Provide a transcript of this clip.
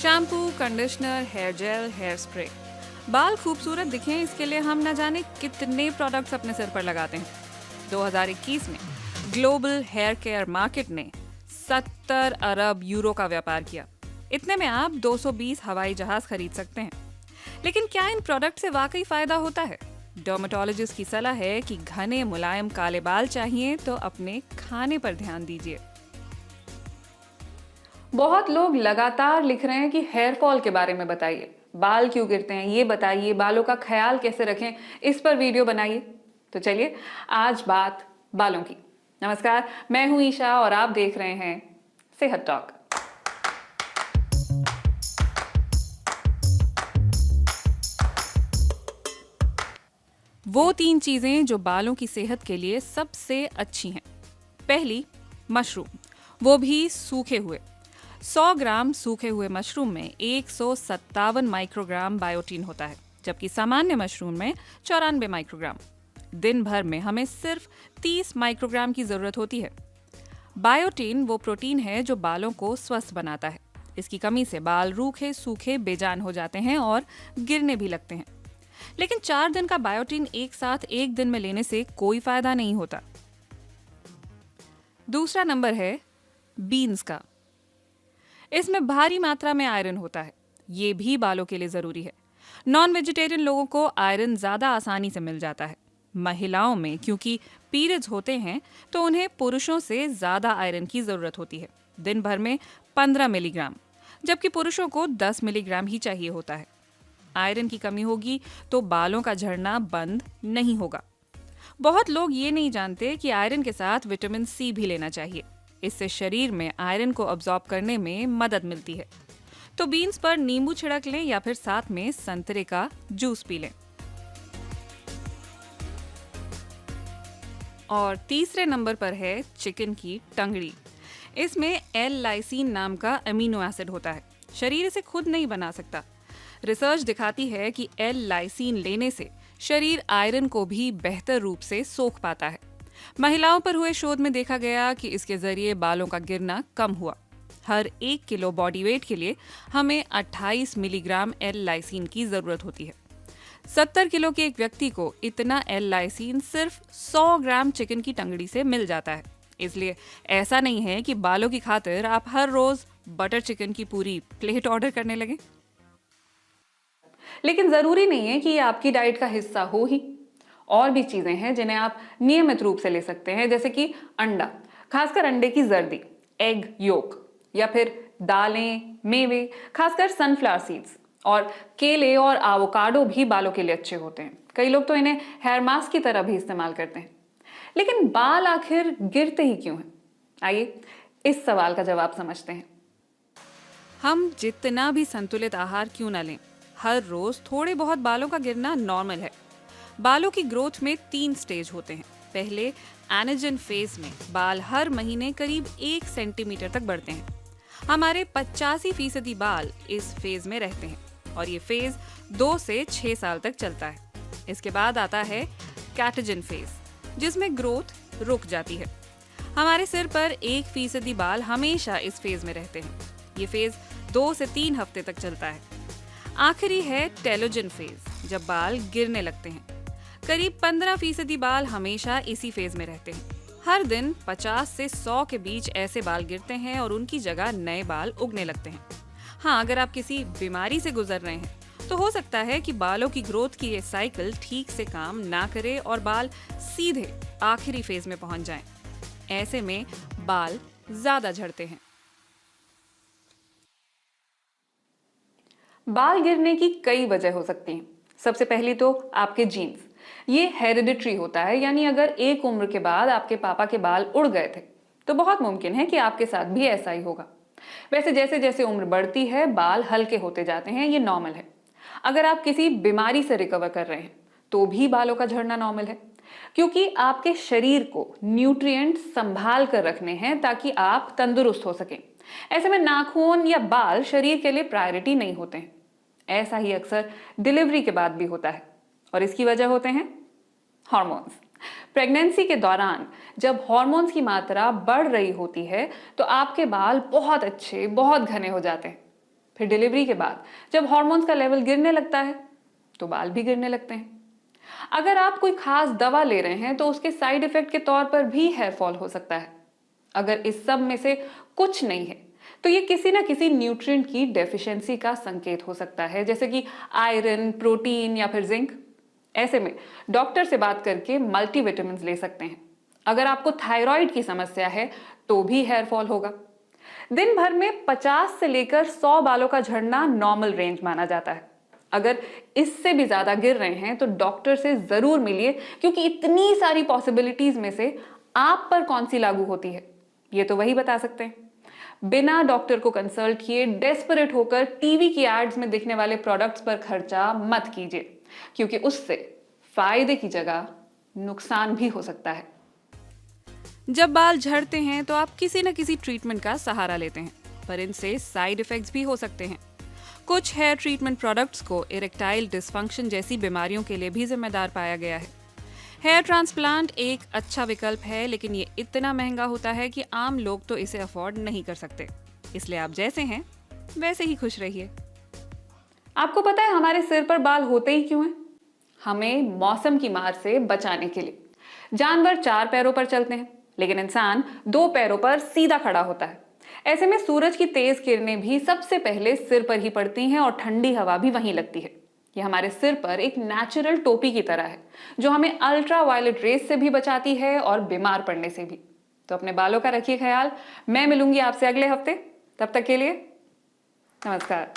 Shampoo, conditioner, hair gel, hair spray. बाल खूबसूरत दिखें इसके लिए हम न जाने कितने प्रोडक्ट्स अपने सिर पर लगाते हैं। 2021 में ग्लोबल हेयर केयर मार्केट ने 70 अरब यूरो का व्यापार किया। इतने में आप 220 हवाई जहाज खरीद सकते हैं। लेकिन क्या इन प्रोडक्ट से वाकई फायदा होता है? डर्मेटोलॉजिस्ट की सलाह है कि घने मुलायम काले बाल चाहिए तो अपने खाने पर ध्यान दीजिए। बहुत लोग लगातार लिख रहे हैं कि हेयर फॉल के बारे में बताइए, बाल क्यों गिरते हैं ये बताइए, बालों का ख्याल कैसे रखें इस पर वीडियो बनाइए। तो चलिए आज बात बालों की। नमस्कार, मैं हूं ईशा और आप देख रहे हैं सेहत टॉक। वो 3 चीजें जो बालों की सेहत के लिए सबसे अच्छी हैं। पहली, मशरूम, वो भी सूखे हुए। 100 ग्राम सूखे हुए मशरूम में 157 माइक्रोग्राम बायोटीन होता है, जबकि सामान्य मशरूम में 94 माइक्रोग्राम। दिन भर में हमें सिर्फ 30 माइक्रोग्राम की जरूरत होती है। बायोटीन वो प्रोटीन है जो बालों को स्वस्थ बनाता है। इसकी कमी से बाल रूखे सूखे बेजान हो जाते हैं और गिरने भी लगते हैं। लेकिन 4 दिन का बायोटीन एक साथ एक दिन में लेने से कोई फायदा नहीं होता। दूसरा नंबर है बीन्स का। इसमें भारी मात्रा में आयरन होता है। ये भी बालों के लिए जरूरी है। नॉन वेजिटेरियन लोगों को आयरन ज्यादा आसानी से मिल जाता है। महिलाओं में क्योंकि पीरियड्स होते हैं तो उन्हें पुरुषों से ज्यादा आयरन की जरूरत होती है, दिन भर में 15 मिलीग्राम, जबकि पुरुषों को 10 मिलीग्राम ही चाहिए होता है। आयरन की कमी होगी तो बालों का झड़ना बंद नहीं होगा। बहुत लोग ये नहीं जानते कि आयरन के साथ विटामिन सी भी लेना चाहिए। इससे शरीर में आयरन को अब्सॉर्ब करने में मदद मिलती है। तो बीन्स पर नींबू छिड़क लें या फिर साथ में संतरे का जूस पी लें। और तीसरे नंबर पर है चिकन की टंगड़ी। इसमें एल लाइसीन नाम का अमीनो एसिड होता है। शरीर इसे खुद नहीं बना सकता। रिसर्च दिखाती है कि एल लाइसीन लेने से शरीर आयरन को भी बेहतर रूप से सोख पाता है। महिलाओं पर हुए शोध में देखा गया कि इसके जरिए बालों का गिरना कम हुआ। हर 1 किलो बॉडी वेट के लिए हमें 28 मिलीग्राम एल लाइसीन की जरूरत होती है। 70 किलो के एक व्यक्ति को इतना एल लाइसीन सिर्फ 100 ग्राम चिकन की टंगड़ी से मिल जाता है। इसलिए ऐसा नहीं है कि बालों की खातिर आप हर रोज बटर चिकन की पूरी प्लेट ऑर्डर करने लगे। लेकिन जरूरी नहीं है कि ये आपकी डाइट का हिस्सा हो ही। और भी चीजें हैं जिन्हें आप नियमित रूप से ले सकते हैं, जैसे कि अंडा, खासकर अंडे की जर्दी, एग योक, या फिर दालें, मेवे, खासकर सनफ्लावर सीड्स, और केले और एवोकाडो भी बालों के लिए अच्छे होते हैं। कई लोग तो इन्हें हेयर मास्क की तरह भी इस्तेमाल करते हैं। लेकिन बाल आखिर गिरते ही क्यों हैं? आइए इस सवाल का जवाब समझते हैं। हम जितना भी संतुलित आहार क्यों न लें, हर रोज थोड़े बहुत बालों का गिरना नॉर्मल है। बालों की ग्रोथ में 3 स्टेज होते हैं। पहले एनाजन फेज में बाल हर महीने करीब 1 सेंटीमीटर तक बढ़ते हैं। हमारे 85% बाल इस फेज में रहते हैं और ये फेज 2 से 6 साल तक चलता है। इसके बाद आता है कैटाजन फेज, जिसमें ग्रोथ रुक जाती है। हमारे सिर पर 1% बाल हमेशा इस फेज में रहते हैं। ये फेज 2 से 3 हफ्ते तक चलता है। आखिरी है टेलोजन फेज, जब बाल गिरने लगते हैं। करीब 15% बाल हमेशा इसी फेज में रहते हैं। हर दिन 50 से 100 के बीच ऐसे बाल गिरते हैं और उनकी जगह नए बाल उगने लगते हैं। हाँ, अगर आप किसी बीमारी से गुजर रहे हैं तो हो सकता है कि बालों की ग्रोथ की ये साइकिल ठीक से काम ना करे और बाल सीधे आखिरी फेज में पहुंच जाएं। ऐसे में बाल ज्यादा झड़ते हैं। बाल गिरने की कई वजह हो सकती हैं। सबसे पहली तो आपके जीन्स। ये हेरिडिटरी होता है, यानी अगर एक उम्र के बाद आपके पापा के बाल उड़ गए थे तो बहुत मुमकिन है कि आपके साथ भी ऐसा ही होगा। वैसे जैसे जैसे उम्र बढ़ती है बाल हल्के होते जाते हैं, ये नॉर्मल है। अगर आप किसी बीमारी से रिकवर कर रहे हैं तो भी बालों का झड़ना नॉर्मल है, क्योंकि आपके शरीर को न्यूट्रिएंट संभाल कर रखने हैं ताकि आप तंदुरुस्त हो सकें। ऐसे में नाखून या बाल शरीर के लिए प्रायोरिटी नहीं होते हैं। ऐसा ही अक्सर डिलीवरी के बाद भी होता है और इसकी वजह होते हैं हार्मोन्स। प्रेगनेंसी के दौरान जब हार्मोन्स की मात्रा बढ़ रही होती है तो आपके बाल बहुत अच्छे, बहुत घने हो जाते हैं। फिर डिलीवरी के बाद जब हार्मोन्स का लेवल गिरने लगता है तो बाल भी गिरने लगते हैं। अगर आप कोई खास दवा ले रहे हैं तो उसके साइड इफेक्ट के तौर पर भी हेयर फॉल हो सकता है। अगर इस सब में से कुछ नहीं है तो ये किसी ना किसी न्यूट्रिएंट की डेफिशिएंसी का संकेत हो सकता है, जैसे कि आयरन, प्रोटीन या फिर जिंक। ऐसे में डॉक्टर से बात करके मल्टीविटामिन ले सकते हैं। अगर आपको थायराइड की समस्या है तो भी हेयर फॉल होगा। दिन भर में 50 से लेकर 100 बालों का झड़ना नॉर्मल रेंज माना जाता है। अगर इससे भी ज्यादा गिर रहे हैं तो डॉक्टर से जरूर मिलिए, क्योंकि इतनी सारी पॉसिबिलिटीज में से आप पर कौन सी लागू होती है ये तो वही बता सकते हैं। बिना डॉक्टर को कंसल्ट किए डेस्परेट होकर टीवी की एड्स में दिखने वाले प्रोडक्ट्स पर खर्चा मत कीजिए, क्योंकि उससे फायदे की जगह नुकसान भी हो सकता है। जब बाल झड़ते हैं तो आप किसी न किसी ट्रीटमेंट का सहारा लेते हैं, पर इनसे साइड इफेक्ट्स भी हो सकते हैं। कुछ हेयर ट्रीटमेंट प्रोडक्ट्स को इरेक्टाइल डिसफंक्शन जैसी बीमारियों के लिए भी जिम्मेदार पाया गया है। हेयर ट्रांसप्लांट एक अच्छा विकल्प है, लेकिन ये इतना महंगा होता है कि आम लोग तो इसे अफोर्ड नहीं कर सकते। इसलिए आप जैसे हैं वैसे ही खुश रहिए। आपको पता है हमारे सिर पर बाल होते ही क्यों हैं? हमें मौसम की मार से बचाने के लिए। जानवर 4 पैरों पर चलते हैं, लेकिन इंसान 2 पैरों पर सीधा खड़ा होता है। ऐसे में सूरज की तेज किरणें भी सबसे पहले सिर पर ही पड़ती हैं और ठंडी हवा भी वहीं लगती है। ये हमारे सिर पर एक नेचुरल टोपी की तरह है, जो हमें अल्ट्रा वायलेट रेस से भी बचाती है और बीमार पड़ने से भी। तो अपने बालों का रखिए ख्याल। मैं मिलूंगी आपसे अगले हफ्ते। तब तक के लिए नमस्कार।